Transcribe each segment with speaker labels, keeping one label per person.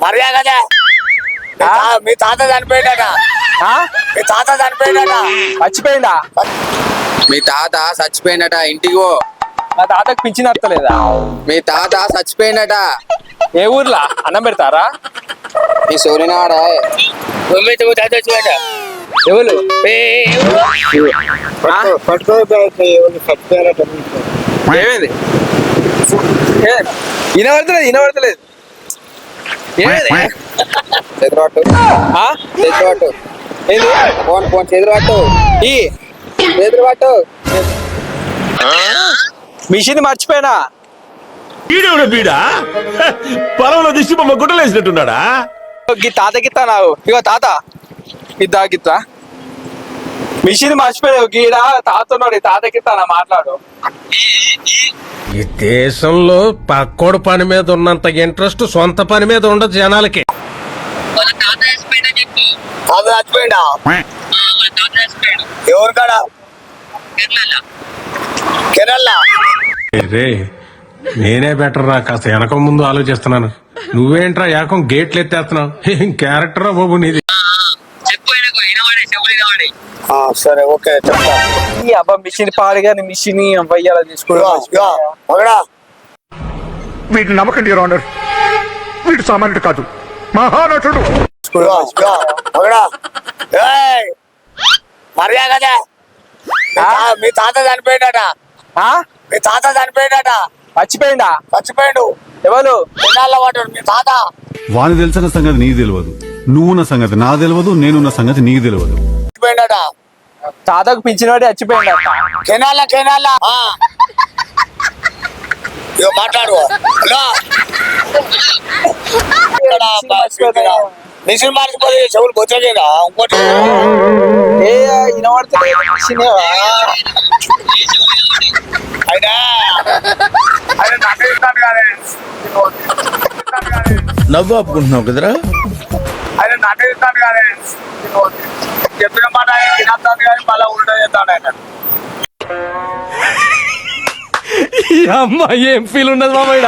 Speaker 1: మర్యా కదా మీ తాత చనిపోయిందట. మీ తాత చనిపోయిందట.
Speaker 2: చచ్చిపోయిందా?
Speaker 3: మీ తాత చచ్చిపోయినట. ఇంటికి పో.
Speaker 2: మా తాతకు పింఛన్ వస్తలేదా?
Speaker 3: మీ తాత చచ్చిపోయినట.
Speaker 2: ఏ ఊర్లా? అన్నం పెడతారా?
Speaker 3: ఈ సోనినాడ
Speaker 1: తాత వచ్చిపోయాట.
Speaker 2: ఎవరు? ఏమైంది? వినబడతలేదు. ఏమైంది?
Speaker 3: చేతురాటు చేతురాటు
Speaker 2: ఏంది?
Speaker 3: ఫోన్ చేతురాటు
Speaker 2: ఈ
Speaker 3: చేతురాటు
Speaker 2: మిషన్ మర్చిపోయినా.
Speaker 4: ఈడెవడ బీడా పొలంలో దిష్టి బొమ్మ గుడ్డలేసినట్టున్నాడా?
Speaker 2: తాతకిత్తా నాకు. ఇగో తాత గిత్తా మిషన్ మర్చిపోయావు. గీడ తాత ఉన్నాడు. తాతకిత్తా నా మాట్లాడు.
Speaker 4: ఈ దేశంలో పక్కోడు పని మీద ఉన్నంత ఇంట్రెస్ట్ సొంత పని మీద ఉండదు జనాలకి.
Speaker 1: తాత చచ్చిపోయిందా? ఎవరు కాడా? కేరళ.
Speaker 4: రే నేనే బెటర్ రా, కాస్త వెనక ముందు ఆలోచిస్తున్నాను. నువ్వేంట్రా ఏకం గేట్లు ఎత్తేస్తున్నావు? ఏం క్యారెక్టరా బాబు నీది.
Speaker 1: సరే ఓకే చెప్తా.
Speaker 2: ఈ అబ్బా మిషన్ పాడుగాని మిషన్ అవ్వయ్యాల
Speaker 1: తీసుకోడా.
Speaker 5: వీటిని నమ్మకండి యువర్ ఆనర్. వీడు సామాన్యుడు కాదు, మహానటుడు.
Speaker 1: మర్యా కదా మీ తాత చనిపోయిందట. మీ తాత చనిపోయిందట.
Speaker 2: చచ్చిపోయిందా?
Speaker 1: చచ్చిపోయిండు.
Speaker 2: ఎవరు?
Speaker 1: తినాల పడ్డాడు మీ తాత.
Speaker 6: వాని తెలిసిన సంగతి నీకు తెలియదు, నువ్వున్న సంగతి నాకు తెలియదు, నేనున్న సంగతి నీకు తెలియదు.
Speaker 1: చచ్చిపోయిందట.
Speaker 2: తాతకు పింఛనోడి చచ్చిపోయిందట.
Speaker 1: కెనాల ఇగో మాట్లాడు. మిషన్ మార్చిపోయి చెవులు బొచ్చగా ఇంకోటి
Speaker 2: వినబడతలేదు మిషన్.
Speaker 1: అయినా
Speaker 7: నవ్వు ఆపుకుంటున్నావు కదరా?
Speaker 1: ఆయన నటిస్తాడు కానీ చెప్పిన మాట ఆయన వినస్తాడు కానీ మళ్ళీ ఉల్టా చేస్తాడు ఆయన.
Speaker 4: అమ్మా ఏం ఫీల్ ఉండదు మామయ్య.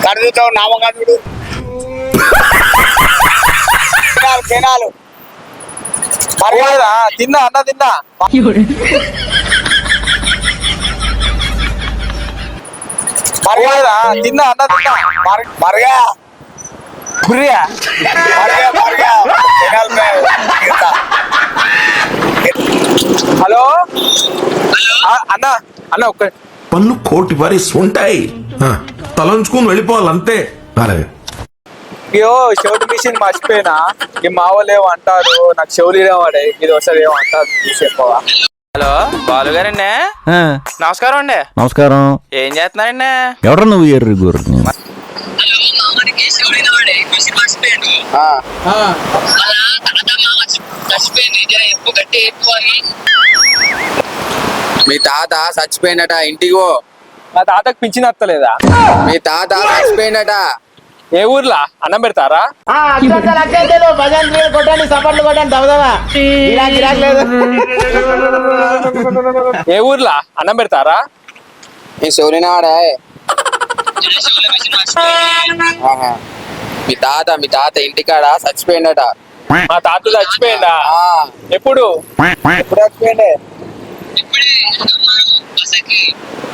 Speaker 1: కడుగుతావు నామకడుగుడు కెనాలు
Speaker 2: తిన్నా అన్న తిన్నా. తిన్నా అన్న తిన్నా.
Speaker 1: మరగా
Speaker 2: హలో అన్న అన్న ఒక్క
Speaker 7: పన్ను కోటి పరిస్ ఉంటాయి, తలంచుకుని వెళ్ళిపోవాలంతే.
Speaker 2: అయ్యో షర్ట్ మిషన్ మర్చిపోయినా. ఈ మా వాళ్ళు ఏమో అంటారు, నాకు చెవులు వాడే ఇది ఒకసారి ఏమో అంటారు చెప్పవా?
Speaker 8: హలో బాలు గారండి, నమస్కారం అండి.
Speaker 9: నమస్కారం.
Speaker 8: ఏం చేస్తున్నారండి?
Speaker 9: ఎవరు నువ్వు? ఎర్రి గురు
Speaker 3: మీ తాత చచ్చిపోయినట. ఇంటికి పో.
Speaker 2: మా తాతకు పింఛన్ వస్తలేదా?
Speaker 3: మీ తాత చచ్చిపోయినట.
Speaker 2: ఏ ఊర్లా? అన్నం పెడతారా? ఏ ఊర్లా? అన్నం పెడతారా?
Speaker 3: ఈ సోనినాడ మీ తాత ఇంటికాడ చచ్చిపోయినట.
Speaker 2: మా తాత చచ్చిపోయిందా? ఎప్పుడు
Speaker 3: ఎప్పుడు చచ్చిపోయిండే?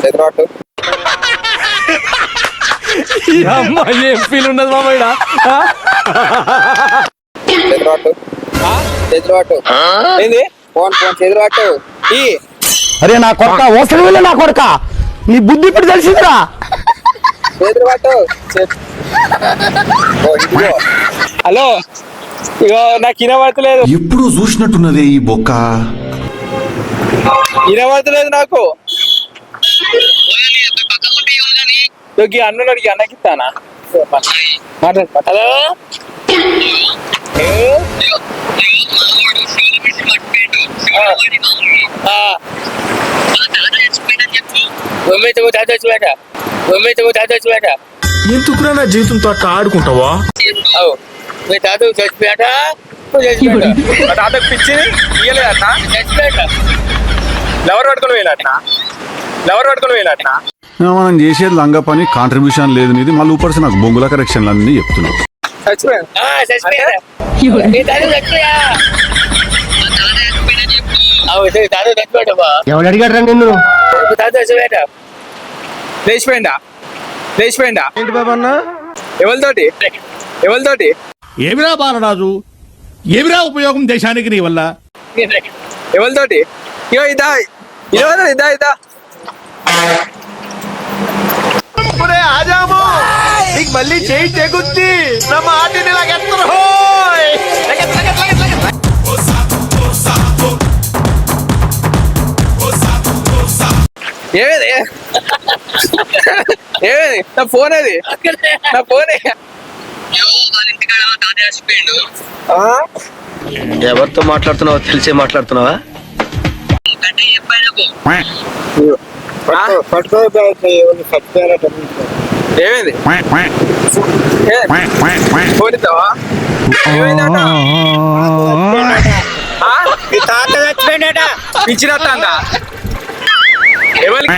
Speaker 3: చదురాటు
Speaker 4: అమ్మా ఏం ఫీల్ ఉండదు మామయ్య.
Speaker 3: చదురాటు చదురాటు
Speaker 2: ఏంది?
Speaker 3: ఫోన్ చదురాటు ఈ
Speaker 9: అరే నా కొడుక, ఓసలి వెళ్ళి నా కొడుక, నీ బుద్ధి ఇప్పుడు తెలిసిందిరా.
Speaker 3: చదురాటు.
Speaker 2: హలో ఇగో నాకు వినబడతలేదు.
Speaker 6: ఎప్పుడు చూసినట్టున్నదే ఈ బొక్క.
Speaker 2: వినబడతలేదు నాకు. అన్నకి అన్నకిస్తానా?
Speaker 1: హలో తాత వచ్చిపోయాట.
Speaker 4: ఎందుకురా నా జీవితంతో అట్లా ఆడుకుంటావా?
Speaker 1: మీ తాత చచ్చిపోయాట.
Speaker 2: మా తాతకు పిచ్చి ఇయ్యలేదన్న.
Speaker 1: చచ్చిపోయాట.
Speaker 2: ఎవరు పట్టుకుని పోయినట్ట? ఎవరు పట్టుకుని పోయినట్ట
Speaker 6: మనం చేసేది లంగా పని కాంట్రిబ్యూషన్ లేదు నీది మళ్ళీ ఊపర్సి నాకు బొంగుల కరెక్షన్లు అన్ని చెప్తున్నావు.
Speaker 9: ఎవడు అడిగాడు నిన్ను?
Speaker 2: లేచిపోయిందా లేచిపోయిందా
Speaker 9: ఏంటి బాబా అన్న?
Speaker 2: ఎవరితోటి
Speaker 7: ఏమిరా బాలరాజు ఏమిరా ఉపయోగం దేశానికి నీ వల్ల
Speaker 2: ఎవరితోటి ఇగో ఇదా ఇదా ఇదా
Speaker 9: మళ్ళీ చేయి తెగుద్ది నా మాటిని
Speaker 2: ఏమేది ఏమేది నా ఫోన్ అది నా ఫోనే
Speaker 9: ఎవరితో మాట్లాడుతున్నావో తెలిసే మాట్లాడుతున్నావా?
Speaker 2: ఏమైంది ఫోన్ ఇస్తావా ఇచ్చినట్ట ఎవరికి